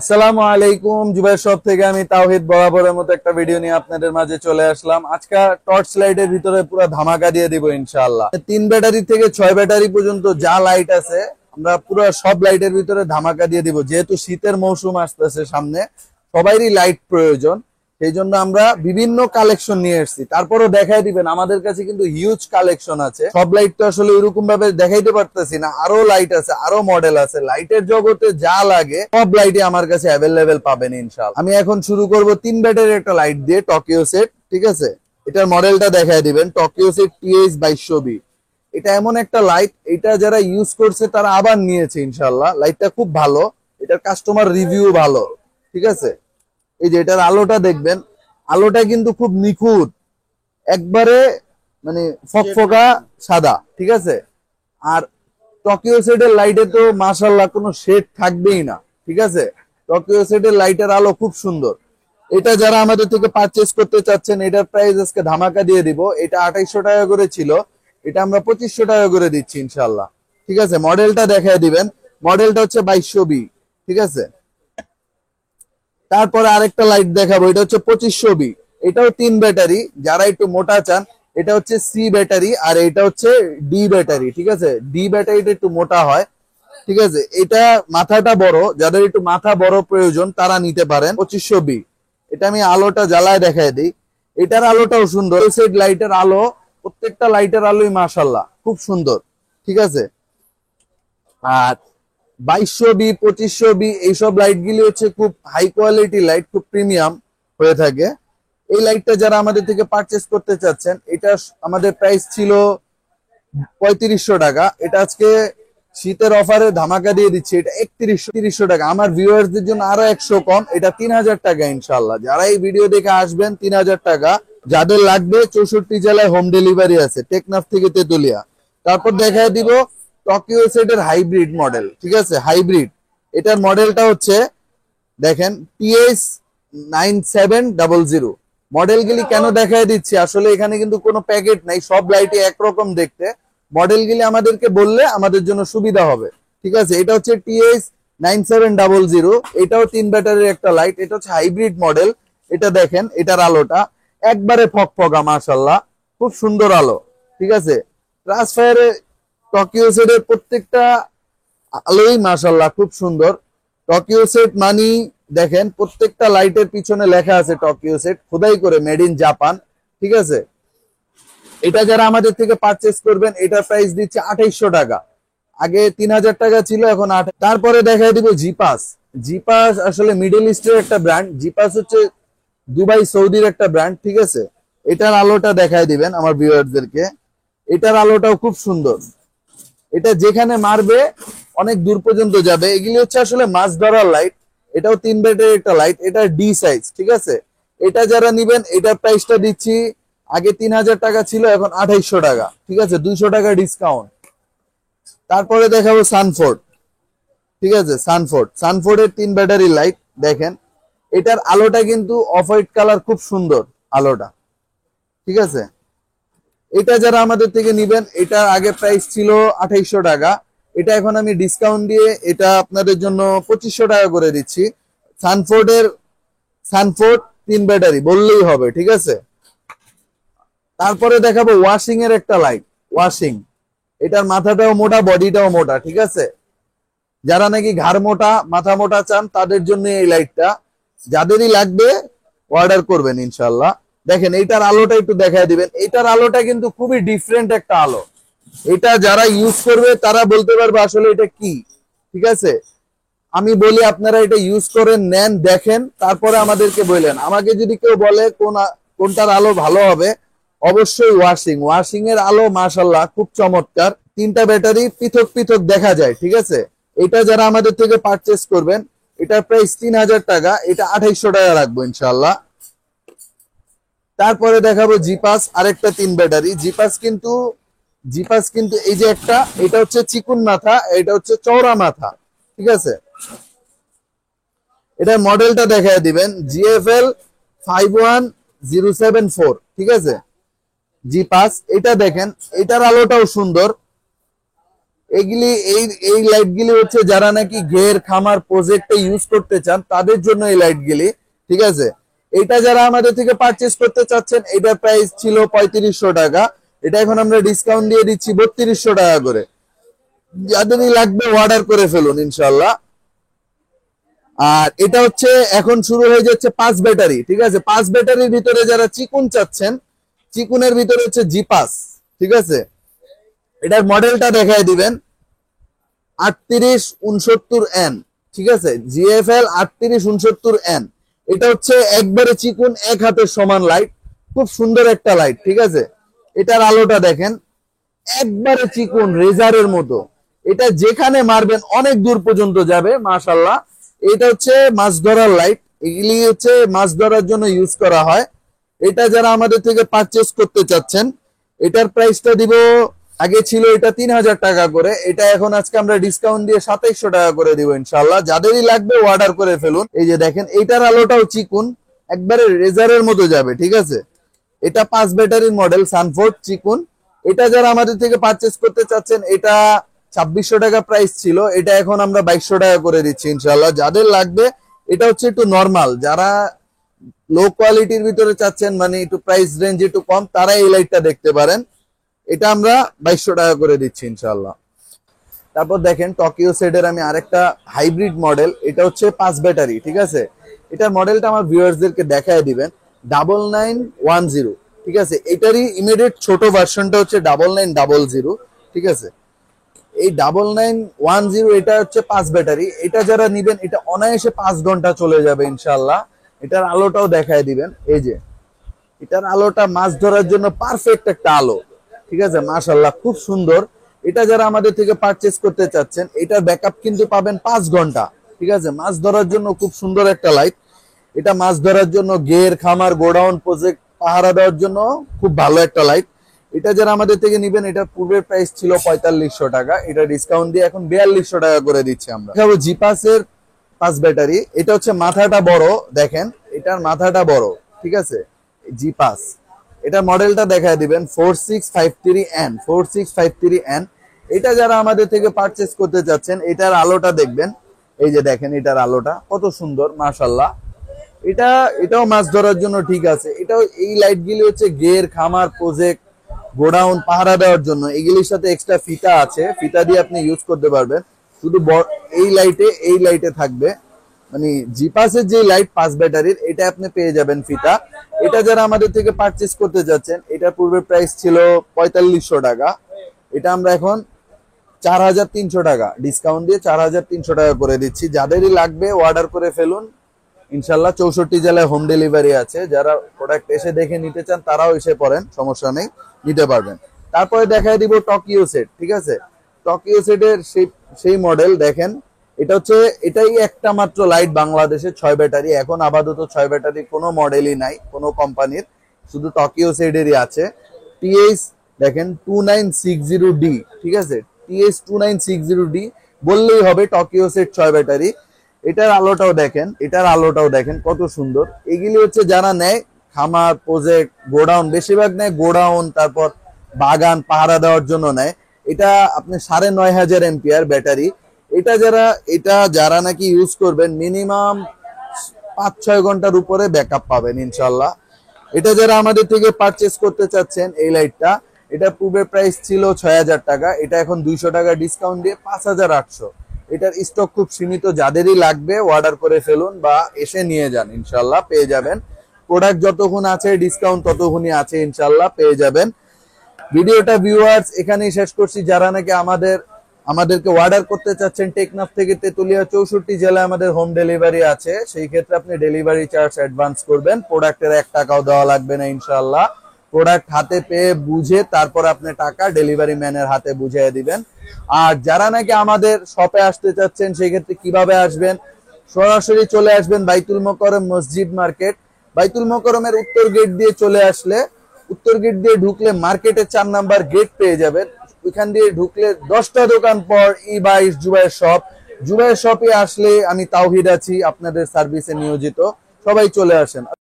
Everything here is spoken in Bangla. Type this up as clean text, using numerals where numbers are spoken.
আসসালামু আলাইকুম। জুবাইর শপ থেকে আমি তাওহিদ বরাবরের মতো একটা ভিডিও নিয়ে আপনাদের মাঝে চলে আসলাম। আজকে টর্চ লাইটের ভিতরে পুরো ধামাকা দিয়ে দিব ইনশাআল্লাহ। 3 ব্যাটারি থেকে 6 ব্যাটারি পর্যন্ত যা লাইট আছে আমরা পুরো সব লাইটের ভিতরে ধামাকা দিয়ে দিব। যেহেতু শীতের মৌসুম আসতেছে সামনে, সবারই লাইট প্রয়োজন, সেই জন্য আমরা বিভিন্ন কালেকশন নিয়ে এসেছি। তারপরও দেখাই দিবেন, আমাদের কাছে কিন্তু হিউজ কালেকশন আছে। সব লাইট তো আসলে এরকম ভাবে দেখাইতে পারতেছি না, আরো লাইট আছে, আরো মডেল আছে। লাইটের জগতে যা লাগে সব লাইটই আমার কাছে অ্যাভেলেবেল পাবেন ইনশাআল্লাহ। আমি এখন শুরু করব 3 ব্যাটারির একটা লাইট দিয়ে, টকিও সেট। ঠিক আছে, এটার মডেলটা দেখাই দিবেন, টকিও সেট TH 2200B। এটা এমন একটা লাইট, এটা যারা ইউজ করছে তারা আবার নিয়েছে ইনশাআল্লাহ। লাইটটা খুব ভালো, এটার কাস্টমার রিভিউ ভালো। ঠিক আছে, এই যে এটার আলোটা দেখবেন, আলোটা কিন্তু খুব নিখুঁত, একবারে মানে ফকফকা সাদা। ঠিক আছে, আর টকিও সেটের লাইটে তো মাশাআল্লাহ কোনো শেড থাকবেই না। ঠিক আছে, টকিও সেটের লাইটের আলো খুব সুন্দর। এটা যারা আমাদের থেকে পারচেজ করতে চাচ্ছেন, এটার প্রাইস আজকে ধামাকা দিয়ে দিব। এটা 2800 টাকা করে ছিল, এটা আমরা 2500 টাকা করে দিচ্ছি ইনশাআল্লাহ। ঠিক আছে, মডেলটা দেখায় দিবেন, মডেলটা হচ্ছে 2200B। ঠিক আছে, তারপরে আরেকটা লাইট দেখাবো, এটা হচ্ছে 2500B। এটাও 3 ব্যাটারি, যারা একটু মোটা চান। এটা হচ্ছে সি ব্যাটারি আর এটা হচ্ছে ডি ব্যাটারি। ঠিক আছে, ডি ব্যাটারিটা একটু মোটা হয়। ঠিক আছে, এটা মাথাটা বড়, যাদের একটু মাথা বড় প্রয়োজন তারা নিতে পারেন 2500B। এটা আমি আলোটা জ্বালায় দেখায় দিই, এটার আলোটাও সুন্দর। সেট লাইটের আলো, প্রত্যেকটা লাইটের আলোই মাশাআল্লাহ খুব সুন্দর। ঠিক আছে, আর 2200B 2500B এইসব লাইট গুলি হচ্ছে খুব হাই কোয়ালিটি লাইট, খুব প্রিমিয়াম হয়ে থাকে। এই লাইটটা যারা আমাদের থেকে পারচেস করতে চাচ্ছেন, এটা আমাদের প্রাইস ছিল 3500 টাকা। এটা আজকে শীতের অফারে ধামাকা দিয়ে দিচ্ছি, এটা 3100 টাকা। আমার ভিউয়ার্সদের জন্য আরো 100 কম, এটা 3000 টাকা ইনশাআল্লাহ। যারা এই ভিডিও দেখে আসবেন 3000 টাকা। যাদের লাগবে 64 জেলায় হোম ডেলিভারি আছে, টেকনাফ থেকে তেতুলিয়া। তারপর দেখায় দিব টকিও সেটের হাইব্রিড মডেল। ঠিক আছে, হাইব্রিড, এটার মডেলটা হচ্ছে দেখেন TH 9700। মডেলগুলি কেন দেখায় দিচ্ছি, আসলে এখানে কিন্তু কোনো প্যাকেট নাই, সব লাইটই একরকম দেখতে। মডেলগুলি আমাদেরকে বললে আমাদের জন্য সুবিধা হবে। ঠিক আছে, এটা হচ্ছে TH 9700, এটাও 3 ব্যাটারির একটা লাইট। এটা হচ্ছে হাইব্রিড মডেল। এটা দেখেন, এটার আলোটা একবারে ফকফকা মাশাআল্লাহ, খুব সুন্দর আলো। ঠিক আছে, ট্রান্সফায়ারে টকিও সেটের প্রত্যেকটা আলোই মাশাআল্লাহ খুব সুন্দর। টকিও সেট মানি দেখেন, প্রত্যেকটা লাইটের পিছনে লেখা আছে টকিও সেট, খোদাই করে মেড ইন জাপান। ঠিক আছে, এটা যারা আমাদের থেকে পারচেস করবেন, এটার প্রাইস দিচ্ছে 2800 টাকা। আগে 3000 টাকা ছিল, এখন 8। তারপরে দেখাই দিব জিপাস। জিপাস আসলে মিডল ইস্টের একটা ব্র্যান্ড। জিপাস হচ্ছে দুবাই সৌদির একটা ব্র্যান্ড। ঠিক আছে, এটার আলোটা দেখাই দিবেন আমার ভিউয়ারদেরকে, এটার আলোটাও খুব সুন্দর। এটা যেখানে মারবে অনেক দূর পর্যন্ত যাবে। এগুলি হচ্ছে আসলে মাছ ধরার লাইট। এটাও 3 ব্যাটারির একটা লাইট, এটা ডি সাইজ। ঠিক আছে, এটা যারা নিবেন, এটার প্রাইসটা দিচ্ছি, আগে 3000 টাকা ছিল, এখন 2800 টাকা। ঠিক আছে, 200 টাকা ডিসকাউন্ট। তারপরে দেখাবো সানফোর্ড। ঠিক আছে, সানফোর্ডের 3 ব্যাটারি লাইট দেখেন, এটার আলোটা কিন্তু অফ হোয়াইট কালার, খুব সুন্দর আলোটা। ঠিক আছে, এটা যারা আমাদের থেকে নিবেন, এটা আগে প্রাইস ছিল 2800 টাকা, এটা এখন আমি ডিসকাউন্ট দিয়ে এটা আপনাদের জন্য 2500 টাকা করে দিচ্ছি। সানফোর্ড 3 ব্যাটারি বললেই হবে। ঠিক আছে, তারপরে দেখাবো ওয়াশিং এর একটা লাইট। ওয়াশিং, এটার মাথাটাও মোটা, বডিটাও মোটা। ঠিক আছে, যারা নাকি ঘাড় মোটা মাথা মোটা চান তাদের জন্য এই লাইটটা। যাদেরই লাগবে অর্ডার করবেন ইনশাআল্লাহ। দেখেন, এইটার আলোটা একটু দেখায় দিবেন, এইটার আলোটা কিন্তু খুবই ডিফারেন্ট একটা আলো। এটা যারা ইউজ করবে তারা বলতে পারবে আসলে এটা কি। ঠিক আছে, আমি বলি আপনারা এটা ইউজ করেন, নেন, দেখেন, তারপরে আমাদেরকে বললেন। আমাকে যদি কেউ বলে কোনটার আলো ভালো হবে, অবশ্যই ওয়াশিং এর আলো মাশাআল্লাহ খুব চমৎকার। 3টা ব্যাটারি পৃথক পৃথক দেখা যায়। ঠিক আছে, এটা যারা আমাদের থেকে পারচেস করবেন, এটার প্রাইস 3000 টাকা, এটা 2800 টাকা রাখবো ইনশাআল্লাহ। তারপরে দেখাবো জিপাস, আরেকটা 3 ব্যাটারি। জিপাস কিন্তু এই যে একটা, এটা হচ্ছে চিকুন মাথা, এটা হচ্ছে চওড়া মাথা। ঠিক আছে, এটার মডেলটা দেখায় দিবেন, GFL 51074। ঠিক আছে, জিপাস, এটা দেখেন, এটার আলোটাও সুন্দর। এগুলি এই এই লাইট গুলি হচ্ছে যারা নাকি ঘের খামার প্রজেক্টে ইউজ করতে চান তাদের জন্য এই লাইট গুলি, ঠিক আছে। এটা যারা আমাদের থেকে পারচেজ করতে চাচ্ছেন, এটার প্রাইস ছিল 3500 টাকা, এটা এখন আমরা ডিসকাউন্ট দিয়ে দিচ্ছি 3200 টাকা করে। যাদেরই লাগবে অর্ডার করে ফেলুন ইনশাল্লাহ। আর এটা হচ্ছে এখন শুরু হয়ে যাচ্ছে 5 ব্যাটারি, ঠিক আছে। 5 ব্যাটারির ভিতরে যারা চিকুন চাচ্ছেন, চিকুনের ভিতরে হচ্ছে জিপাস, ঠিক আছে। এটার মডেলটা দেখায় দিবেন 3869N, ঠিক আছে, জিএফএল 3869N। এটা হচ্ছে একবারে চিকুন, এক হাতের সমান লাইট, খুব সুন্দর একটা লাইট, ঠিক আছে। এটার আলোটা দেখেন একবারে চিকুন রেজারের মতো, এটা যেখানে মারবেন অনেক দূর পর্যন্ত যাবে মাশাআল্লাহ। এটা হচ্ছে মাছ ধরার লাইট, এগুলি হচ্ছে মাছ ধরার জন্য ইউজ করা হয়। এটা যারা আমাদের থেকে পারচেজ করতে চাচ্ছেন, এটার প্রাইসটা দিব, আগে ছিল এটা 3000 টাকা করে, এটা এখন আজকে আমরা ডিসকাউন্ট দিয়ে 2700 টাকা করে দিব ইনশাআল্লাহ। যাদেরই লাগবে অর্ডার করে ফেলুন। এই যে দেখেন এইটার আলোটাও চিকুন, একবারে রেজারের মতো যাবে, ঠিক আছে। এটা 5 ব্যাটারির মডেল সানফোর্ড চিকুন। এটা যারা আমাদের থেকে পারচেজ করতে চাচ্ছেন, এটা 2600 টাকা প্রাইস ছিল, এটা এখন আমরা 2200 টাকা করে দিচ্ছি ইনশাআল্লাহ। যাদের লাগবে, এটা হচ্ছে একটু নরমাল, যারা লো কোয়ালিটির ভিতরে চাচ্ছেন, মানে একটু প্রাইস রেঞ্জ একটু কম, তারা এই লাইটটা দেখতে পারেন। এটা আমরা 2200 টাকা করে দিচ্ছি ইনশাআল্লাহ। তারপর দেখেন টোকিও সেটের আমি আরেকটা হাইব্রিড মডেল, এটা হচ্ছে 5 ব্যাটারি, ঠিক আছে। এটার মডেলটা আমার ভিউয়ার্সদেরকে দেখায় দিবেন 9910, ঠিক আছে। এটারই ইমিডিয়েট ছোট ভার্সনটা হচ্ছে 9900, ঠিক আছে। এই 9910 এটা হচ্ছে 5 ব্যাটারি। এটা যারা নিবেন, এটা অনায়াসে 5 ঘন্টা চলে যাবে ইনশাআল্লাহ। এটার আলোটাও দেখায় দিবেন, এই যে এটার আলোটা মাছ ধরার জন্য পারফেক্ট একটা আলো, ঠিক আছে, মাশাআল্লাহ খুব সুন্দর। এটা যারা আমাদের থেকে পারচেজ করতে চাচ্ছেন, এটার ব্যাকআপ কিন্তু পাবেন 5 ঘন্টা, ঠিক আছে। মাছ ধরার জন্য খুব সুন্দর একটা লাইট, এটা মাছ ধরার জন্য ঘের খামার গোডাউন প্রজেক্ট পাহারা দেওয়ার জন্য খুব ভালো একটা লাইট। এটা যারা আমাদের থেকে নিবেন, এটার পূর্বের প্রাইস ছিল 4500 টাকা, এটা ডিসকাউন্ট দিয়ে এখন 4200 টাকা করে দিচ্ছি আমরা। দেখাবো জিপাসের 5 ব্যাটারি। এটা হচ্ছে মাথাটা বড়, দেখেন এটার মাথাটা বড়, ঠিক আছে, জিপাস। এটা মডেলটা দেখায় দিবেন 4653N, 4653N। এটা যারা আমাদের থেকে পারচেজ করতে যাচ্ছেন, এটার আলোটা দেখবেন, এই যে দেখেন এটার আলোটা কত সুন্দর মাশাআল্লাহ। এটাও মাছ ধরার জন্য ঠিক আছে। এটাও এই লাইট গুলি হচ্ছে ঘের খামার প্রজেক্ট গোডাউন পাহারা দেওয়ার জন্য, এগুলির সাথে এক্সট্রা ফিতা আছে, ফিতা দিয়ে আপনি ইউজ করতে পারবেন। শুধু এই লাইটে থাকবে, মানে জিপাসের যে লাইট 5 ব্যাটারির, এটা আপনি পেয়ে যাবেন ফিতা। এটা যারা আমাদের থেকে পারচেজ করতে যাচ্ছেন, এটা পূর্বের প্রাইস ছিল 4500 টাকা, এটা আমরা এখন 4300 টাকা ডিসকাউন্ট দিয়ে 4300 টাকা করে দিচ্ছি। যাদেরই লাগবে অর্ডার করে ফেলুন ইনশাল্লাহ। 64 জেলায় হোম ডেলিভারি আছে, যারা প্রোডাক্ট এসে দেখে নিতে চান তারাও এসে পড়েন, সমস্যা নেই, নিতে পারবেন। তারপরে দেখায় দিব টোকিও সেট, ঠিক আছে। টোকিও সেটের সেই মডেল দেখেন, এটা হচ্ছে এটাই একটা মাত্র লাইট বাংলাদেশে 6 ব্যাটারি, এখন আপাতত 6 ব্যাটারি কোনো মডেলই নাই কোনো কোম্পানির, শুধু টোকিও সেটেরই আছে। টিএইচ দেখেন 2960D, ঠিক আছে, টিএইচ 2960D বললেই হবে, টোকিও সেট 6 ব্যাটারি। এটার আলোটাও দেখেন কত সুন্দর। এগুলি হচ্ছে যারা নেয় খামার প্রজেক্ট গোডাউন, বেশিরভাগ নেয় গোডাউন, তারপর বাগান পাহারা দেওয়ার জন্য নেয়। এটা আপনি 9500 এম্পিয়ার ব্যাটারি। এটা যারা নাকি ইউজ করবেন, মিনিমাম 5-6 ঘন্টার উপরে ব্যাকআপ পাবেন ইনশাল্লাহ। এটা যারা আমাদের থেকে পারচেজ করতে চাচ্ছেন, এই লাইটটা, এটা পূর্বের প্রাইস ছিল 6000 টাকা, এটা এখন 200 টাকা ডিসকাউন্ট দিয়ে 5800। এটার স্টক খুব সীমিত, যাদেরই লাগবে অর্ডার করে ফেলুন বা এসে নিয়ে যান, ইনশাল্লাহ পেয়ে যাবেন। প্রোডাক্ট যতক্ষণ আছে ডিসকাউন্ট ততক্ষণই আছে, ইনশাল্লাহ পেয়ে যাবেন। ভিডিওটা ভিউয়ার্স এখানেই শেষ করছি। যারা নাকি আমাদেরকে অর্ডার করতে চাচ্ছেন, টেকনাফ থেকে তেতুলিয়া 64 জেলায় আমাদের হোম ডেলিভারি আছে, সেই ক্ষেত্রে আপনি ডেলিভারি চার্জ অ্যাডভান্স করবেন, প্রোডাক্টের 1 টাকাও দেওয়া লাগবে না ইনশাল্লাহ। প্রোডাক্ট হাতে পেয়ে বুঝে তারপর আপনি টাকা ডেলিভারি ম্যানের হাতে বুঝিয়ে দিবেন। আর যারা নাকি আমাদের শপে আসতে চাচ্ছেন, সেই ক্ষেত্রে কিভাবে আসবেন, সরাসরি চলে আসবেন বাইতুল মোকাররম মসজিদ মার্কেট। বাইতুল মোকাররমের উত্তর গেট দিয়ে চলে আসলে, উত্তর গেট দিয়ে ঢুকলে মার্কেটের 4 নাম্বার গেট পেয়ে যাবেন। ওইখান দিয়ে ঢুকলে 10টা দোকান পর ই-বাইশ জুবাইর শপ, জুবাইর শপে আসলে আমি তাওহিদ আছি, আপনাদের সার্ভিসে নিয়োজিত, সবাই চলে আসেন।